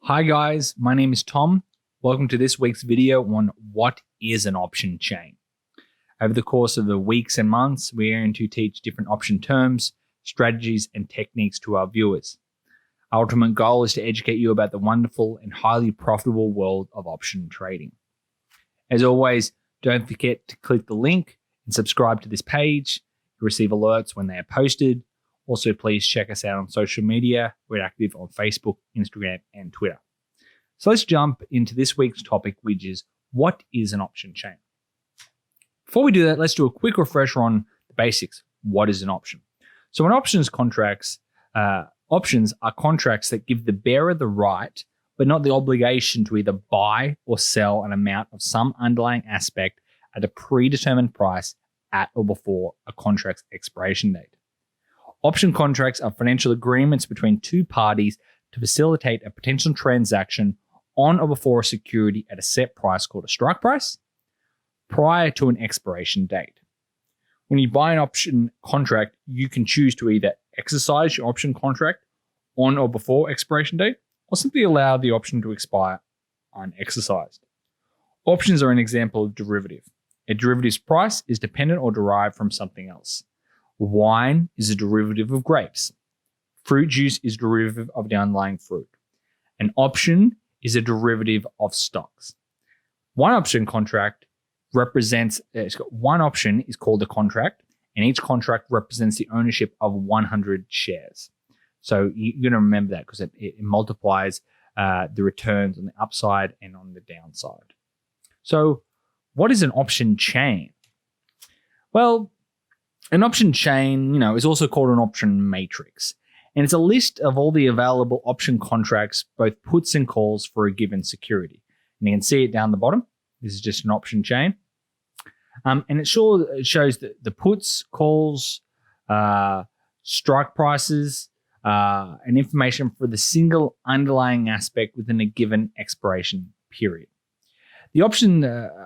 Hi guys, my name is Tom. Welcome to this week's video on what is an option chain. Over the course of the weeks and months, we are going to teach different option terms, strategies, and techniques to our viewers. Our ultimate goal is to educate you about the wonderful and highly profitable world of option trading. As always, don't forget to click the link and subscribe to this page to receive alerts when they are posted. Also, please check us out on social media. We're active on Facebook, Instagram, and Twitter. So let's jump into this week's topic, which is what is an option chain? Before we do that, let's do a quick refresher on the basics. What is an option? So an options contracts, options are contracts that give the bearer the right, but not the obligation to either buy or sell an amount of some underlying aspect at a predetermined price at or before a contract's expiration date. Option contracts are financial agreements between two parties to facilitate a potential transaction on or before a security at a set price called a strike price prior to an expiration date. When you buy an option contract, you can choose to either exercise your option contract on or before expiration date or simply allow the option to expire unexercised. Options are an example of derivative. A derivative's price is dependent or derived from something else. Wine is a derivative of grapes. Fruit juice is a derivative of the underlying fruit. An option is a derivative of stocks. One option contract represents, one option is called a contract, and each contract represents the ownership of 100 shares. So you're going to remember that because it multiplies the returns on the upside and on the downside. So what is an option chain? Well, an option chain, is also called an option matrix, and it's a list of all the available option contracts, both puts and calls for a given security. And you can see it down the bottom. This is just an option chain, and it shows the puts, calls, strike prices, and information for the single underlying aspect within a given expiration period. The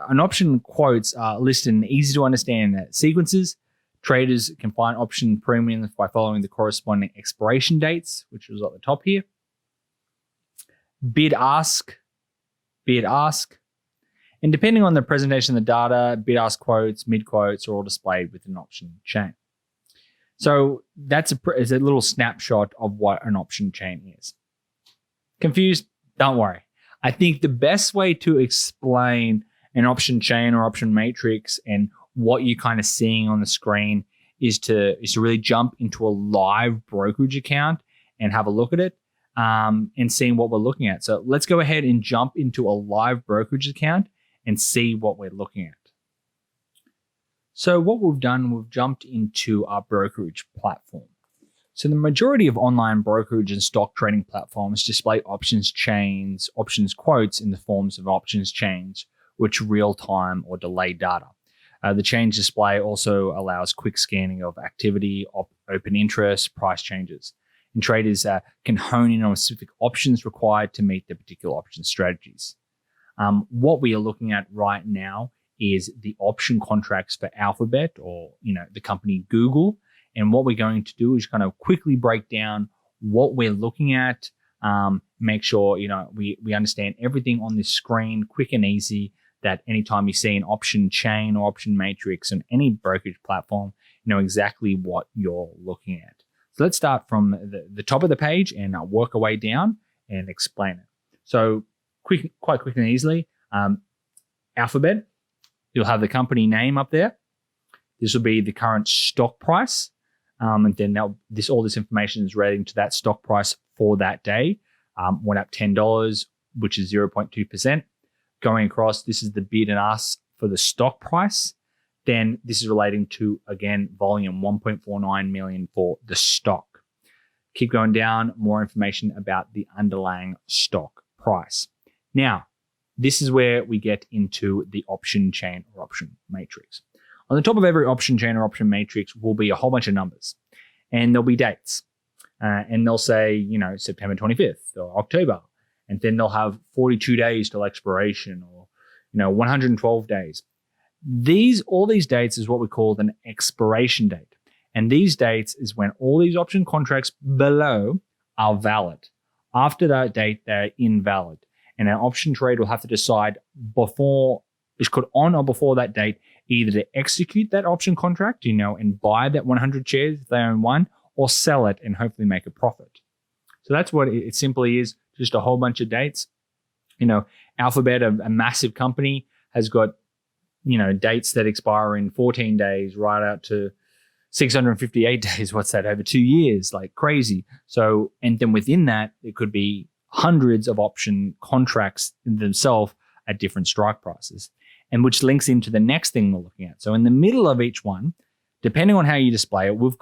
an option quotes are listed in easy to understand sequences. Traders can find option premiums by following the corresponding expiration dates, which is at the top here. Bid ask. And depending on the presentation of the data, bid ask quotes, mid quotes are all displayed with an option chain. So that's a little snapshot of what an option chain is. Confused? Don't worry. I think the best way to explain an option chain or option matrix and what you're kind of seeing on the screen is to really jump into a live brokerage account and have a look at it and seeing what we're looking at. So let's go ahead and jump into a live brokerage account and see what we're looking at. So what we've done, we've jumped into our brokerage platform. So the majority of online brokerage and stock trading platforms display options chains, options quotes in the forms of options chains, which real-time or delayed data. The change display also allows quick scanning of activity, open interest, price changes. And traders can hone in on specific options required to meet the particular option strategies. What we are looking at right now is the option contracts for Alphabet or the company Google. And what we're going to do is kind of quickly break down what we're looking at, make sure we understand everything on this screen, quick and easy, that anytime you see an option chain or option matrix on any brokerage platform, you know exactly what you're looking at. So let's start from the top of the page and work our way down and explain it. So quite quickly and easily, Alphabet, you'll have the company name up there. This will be the current stock price. And then all this information is relating to that stock price for that day. Went up $10, which is 0.2%. Going across, this is the bid and ask for the stock price. Then this is relating to, again, volume 1.49 million for the stock. Keep going down, more information about the underlying stock price. Now, this is where we get into the option chain or option matrix. On the top of every option chain or option matrix will be a whole bunch of numbers, and there'll be dates. And they'll say, September 25th or October. And then they'll have 42 days till expiration or, 112 days. All these dates is what we call an expiration date. And these dates is when all these option contracts below are valid. After that date, they're invalid. And an option trade will have to decide before, it's called on or before that date, either to execute that option contract, and buy that 100 shares if they own one, or sell it and hopefully make a profit. So that's what it simply is, just a whole bunch of dates. Alphabet, a massive company, has got, dates that expire in 14 days right out to 658 days. What's that? Over 2 years, like crazy. So, and then within that, it could be hundreds of option contracts themselves at different strike prices, and which links into the next thing we're looking at. So in the middle of each one, depending on how you display it, we've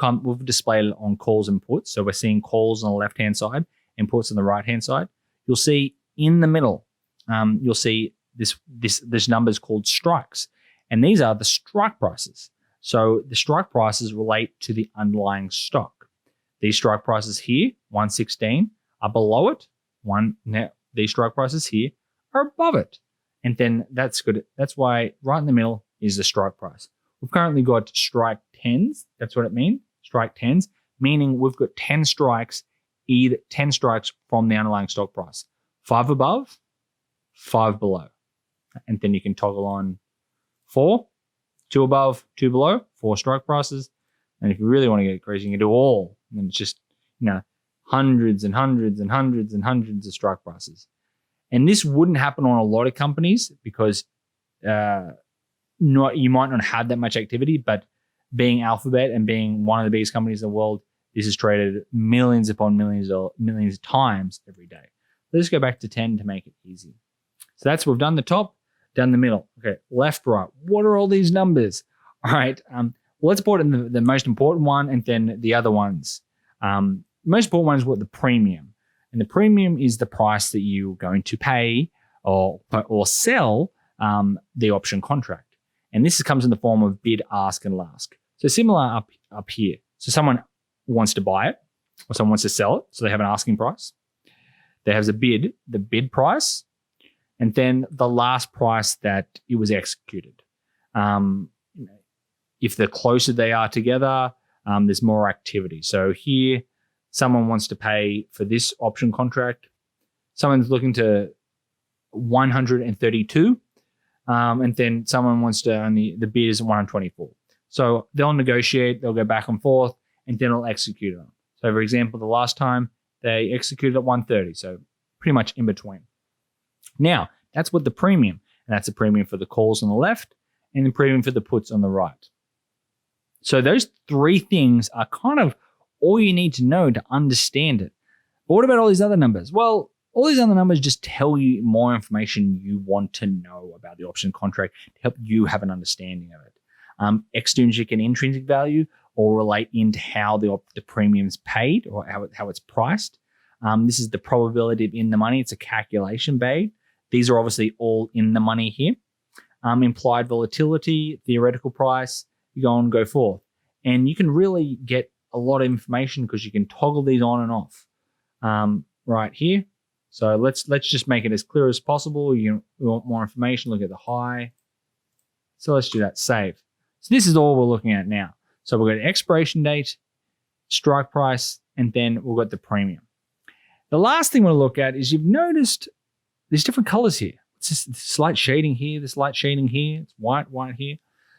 displayed it on calls and puts. So we're seeing calls on the left-hand side and puts on the right-hand side. You'll see in the middle, you'll see this number is called strikes. And these are the strike prices. So the strike prices relate to the underlying stock. These strike prices here, 116, are below it. Now these strike prices here are above it. And then that's good. That's why right in the middle is the strike price. We've currently got strike 10s. That's what it means. Strike 10s, meaning we've got 10 strikes, either 10 strikes from the underlying stock price. 5 above, 5 below. And then you can toggle on 4, 2 above, 2 below, 4 strike prices. And if you really want to get crazy, you can do all. And then it's just, hundreds and hundreds and hundreds and hundreds of strike prices. And this wouldn't happen on a lot of companies because you might not have that much activity, but being Alphabet and being one of the biggest companies in the world, this is traded millions upon millions of times every day. Let's go back to 10 to make it easy. So we've done the top, done the middle. Okay, left, right. What are all these numbers? All right, let's put in the most important one and then the other ones. Most important one is what the premium. And the premium is the price that you're going to pay or sell the option contract. And this comes in the form of bid, ask, and ask. So similar up here. So someone wants to buy it or someone wants to sell it. So they have an asking price. They have the bid price, and then the last price that it was executed. If the closer they are together, there's more activity. So here, someone wants to pay for this option contract. Someone's looking to 132. And then someone wants to the bid is 124. So they'll negotiate, they'll go back and forth, and then they'll execute it. So for example, the last time they executed at 130. So pretty much in between. Now, that's what the premium, and that's the premium for the calls on the left and the premium for the puts on the right. So those three things are kind of all you need to know to understand it. But what about all these other numbers? Well, all these other numbers just tell you more information you want to know about the option contract to help you have an understanding of it. Extrinsic and intrinsic value all relate into how the premium's paid or how it's priced. This is the probability of in the money. It's a calculation made. These are obviously all in the money here. Implied volatility, theoretical price, you go forth. And you can really get a lot of information because you can toggle these on and off right here. So let's just make it as clear as possible. You want more information, look at the high. So let's do that, save. So this is all we're looking at now. So we've got expiration date, strike price, and then we've got the premium. The last thing we'll look at is you've noticed there's different colors here. It's just slight shading here, this light shading here, it's white here.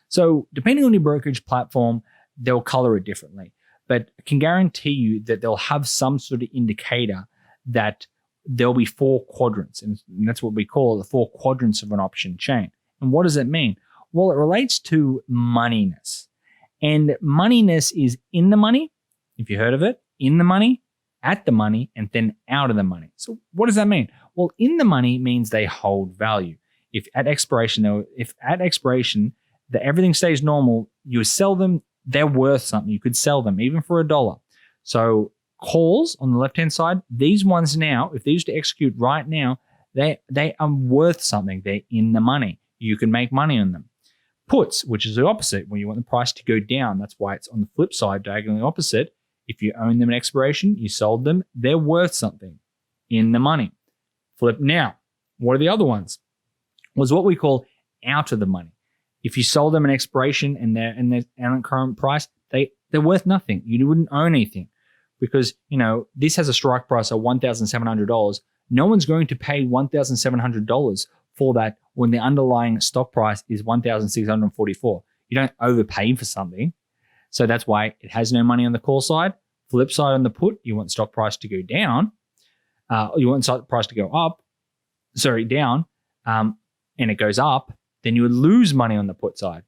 So depending on your brokerage platform, they'll color it differently. But I can guarantee you that they'll have some sort of indicator that there'll be 4 quadrants. And that's what we call the 4 quadrants of an option chain. And what does that mean? Well, it relates to moneyness. And moneyness is in the money, if you heard of it, in the money, at the money, and then out of the money. So what does that mean? Well, in the money means they hold value. If at expiration, everything stays normal, you sell them, they're worth something. You could sell them even for $1. So calls on the left-hand side, these ones now, if they used to execute right now, they are worth something. They're in the money. You can make money on them. Puts, which is the opposite, when you want the price to go down. That's why it's on the flip side, diagonally opposite. If you own them at expiration, you sold them, they're worth something in the money. Flip now. What are the other ones? Was what we call out of the money. If you sold them at expiration and they're at current price, they're worth nothing. You wouldn't own anything. because, this has a strike price of $1,700. No one's going to pay $1,700 for that when the underlying stock price is $1,644. You don't overpay for something. So that's why it has no money on the call side. Flip side on the put, you want stock price to go down. You want stock price to go down, and it goes up, then you would lose money on the put side.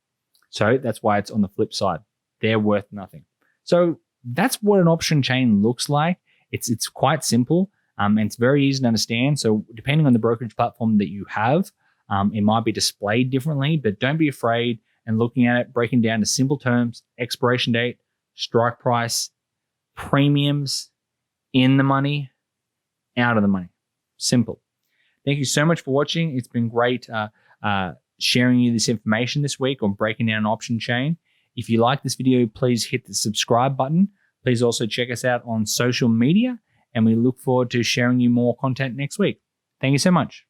So that's why it's on the flip side. They're worth nothing. So that's what an option chain looks like. It's quite simple, and it's very easy to understand. So depending on the brokerage platform that you have, it might be displayed differently, but don't be afraid and looking at it, breaking down to simple terms: expiration date, strike price, premiums, in the money, out of the money. Simple. Thank you so much for watching. It's been great sharing you this information this week on breaking down an option chain. If you like this video, please hit the subscribe button. Please also check us out on social media, and we look forward to sharing you more content next week. Thank you so much.